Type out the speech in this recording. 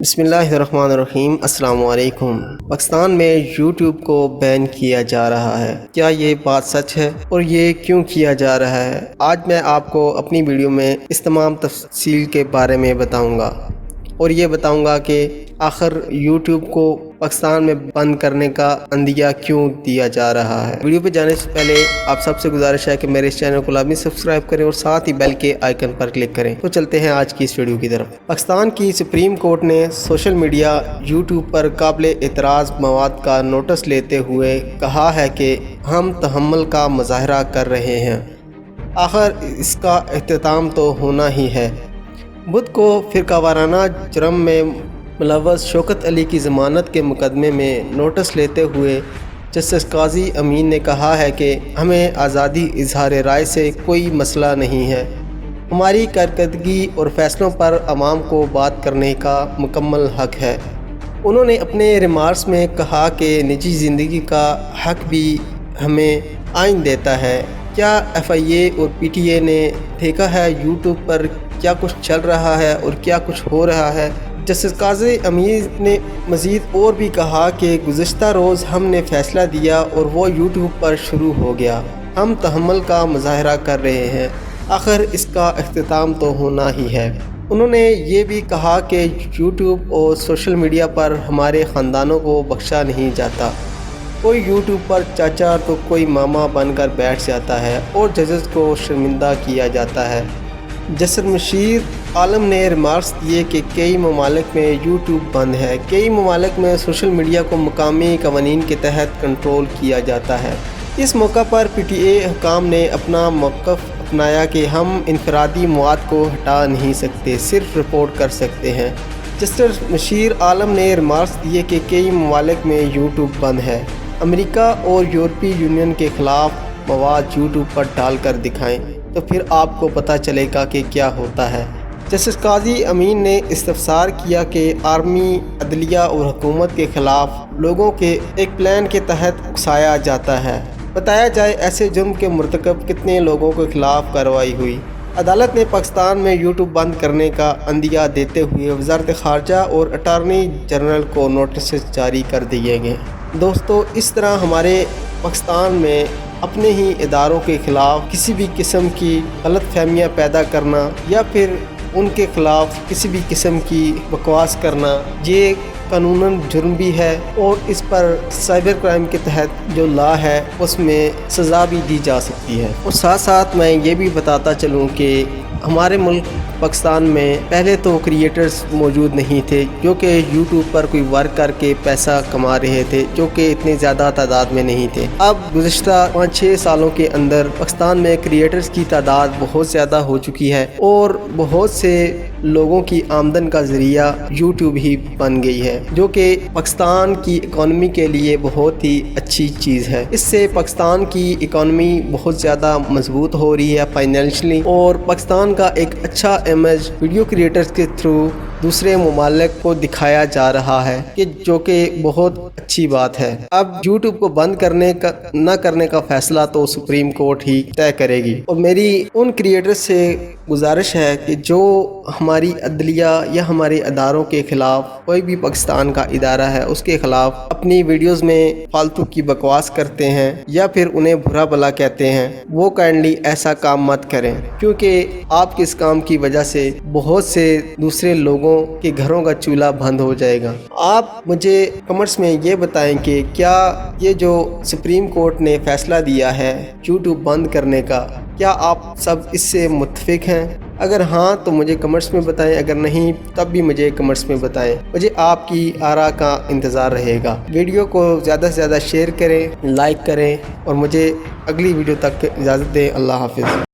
بسم اللہ الرحمن الرحیم۔ السلام علیکم۔ پاکستان میں یوٹیوب کو بین کیا جا رہا ہے، کیا یہ بات سچ ہے اور یہ کیوں کیا جا رہا ہے؟ آج میں آپ کو اپنی ویڈیو میں اس تمام تفصیل کے بارے میں بتاؤں گا اور یہ بتاؤں گا کہ آخر یوٹیوب کو پاکستان میں بند کرنے کا عندیہ کیوں دیا جا رہا ہے۔ ویڈیو پہ جانے سے پہلے آپ سب سے گزارش ہے کہ میرے اس چینل کو لازمی سبسکرائب کریں اور ساتھ ہی بیل کے آئیکن پر کلک کریں۔ تو چلتے ہیں آج کی اس ویڈیو کی طرف۔ پاکستان کی سپریم کورٹ نے سوشل میڈیا یوٹیوب پر قابل اعتراض مواد کا نوٹس لیتے ہوئے کہا ہے کہ ہم تحمل کا مظاہرہ کر رہے ہیں، آخر اس کا اختتام تو ہونا ہی ہے۔ بدھ کو فرقہ وارانہ جرم میں ملوث شوکت علی کی ضمانت کے مقدمے میں نوٹس لیتے ہوئے جسٹس قاضی امین نے کہا ہے کہ ہمیں آزادی اظہار رائے سے کوئی مسئلہ نہیں ہے، ہماری کارکردگی اور فیصلوں پر عوام کو بات کرنے کا مکمل حق ہے۔ انہوں نے اپنے ریمارکس میں کہا کہ نجی زندگی کا حق بھی ہمیں آئین دیتا ہے۔ کیا ایف آئی اے اور پی ٹی اے نے دیکھا ہے یوٹیوب پر کیا کچھ چل رہا ہے اور کیا کچھ ہو رہا ہے؟ جسٹس قاضی امین نے مزید اور بھی کہا کہ گزشتہ روز ہم نے فیصلہ دیا اور وہ یوٹیوب پر شروع ہو گیا۔ ہم تحمل کا مظاہرہ کر رہے ہیں، آخر اس کا اختتام تو ہونا ہی ہے۔ انہوں نے یہ بھی کہا کہ یوٹیوب اور سوشل میڈیا پر ہمارے خاندانوں کو بخشا نہیں جاتا، کوئی یوٹیوب پر چاچا تو کوئی ماما بن کر بیٹھ جاتا ہے اور ججز کو شرمندہ کیا جاتا ہے۔ جسٹس مشیر عالم نے ریمارکس دیے کہ کئی ممالک میں یوٹیوب بند ہے، کئی ممالک میں سوشل میڈیا کو مقامی قوانین کے تحت کنٹرول کیا جاتا ہے۔ اس موقع پر پی ٹی اے حکام نے اپنا موقف اپنایا کہ ہم انفرادی مواد کو ہٹا نہیں سکتے، صرف رپورٹ کر سکتے ہیں۔ جسٹس مشیر عالم نے ریمارکس دیے کہ کئی ممالک میں یوٹیوب بند ہے، امریکہ اور یورپی یونین کے خلاف مواد یوٹیوب پر ڈال کر دکھائیں تو پھر آپ کو پتہ چلے گا کہ کیا ہوتا ہے۔ جسٹس قاضی امین نے استفسار کیا کہ آرمی، عدلیہ اور حکومت کے خلاف لوگوں کے ایک پلان کے تحت اکسایا جاتا ہے، بتایا جائے ایسے جرم کے مرتکب کتنے لوگوں کے خلاف کارروائی ہوئی۔ عدالت نے پاکستان میں یوٹیوب بند کرنے کا عندیہ دیتے ہوئے وزارت خارجہ اور اٹارنی جنرل کو نوٹسز جاری کر دیے گئے۔ دوستو، اس طرح ہمارے پاکستان میں اپنے ہی اداروں کے خلاف کسی بھی قسم کی غلط فہمیاں پیدا کرنا یا پھر ان کے خلاف کسی بھی قسم کی بکواس کرنا، یہ قانوناً جرم بھی ہے اور اس پر سائبر کرائم کے تحت جو لا ہے اس میں سزا بھی دی جا سکتی ہے۔ اور ساتھ ساتھ میں یہ بھی بتاتا چلوں کہ ہمارے ملک پاکستان میں پہلے تو کریٹرز موجود نہیں تھے جو کہ یوٹیوب پر کوئی ورک کر کے پیسہ کما رہے تھے، جو کہ اتنے زیادہ تعداد میں نہیں تھے۔ اب گزشتہ 5-6 سالوں کے اندر پاکستان میں کریٹرز کی تعداد بہت زیادہ ہو چکی ہے اور بہت سے لوگوں کی آمدن کا ذریعہ یوٹیوب ہی بن گئی ہے، جو کہ پاکستان کی اکانومی کے لیے بہت ہی اچھی چیز ہے۔ اس سے پاکستان کی اکانومی بہت زیادہ مضبوط ہو رہی ہے فائنینشلی، اور پاکستان کا ایک اچھا امیج ویڈیو کریٹرز کے تھرو دوسرے ممالک کو دکھایا جا رہا ہے، کہ جو کہ بہت اچھی بات ہے۔ اب یوٹیوب کو بند نہ کرنے کا فیصلہ تو سپریم کورٹ ہی طے کرے گی، اور میری ان کریٹرز سے گزارش ہے کہ جو ہماری عدلیہ یا ہمارے اداروں کے خلاف، کوئی بھی پاکستان کا ادارہ ہے اس کے خلاف اپنی ویڈیوز میں فالتو کی بکواس کرتے ہیں یا پھر انہیں برا بھلا کہتے ہیں، وہ کائنڈلی ایسا کام مت کریں، کیونکہ آپ کے اس کام کی وجہ سے بہت سے دوسرے لوگوں کے گھروں کا چولہا بند ہو جائے گا۔ آپ مجھے کمنٹس میں یہ بتائیں کہ کیا یہ جو سپریم کورٹ نے فیصلہ دیا ہے یوٹیوب بند کرنے کا، کیا آپ سب اس سے متفق ہیں؟ اگر ہاں تو مجھے کمنٹس میں بتائیں، اگر نہیں تب بھی مجھے کمنٹس میں بتائیں، مجھے آپ کی آراء کا انتظار رہے گا۔ ویڈیو کو زیادہ سے زیادہ شیئر کریں، لائک کریں اور مجھے اگلی ویڈیو تک اجازت دیں۔ اللہ حافظ۔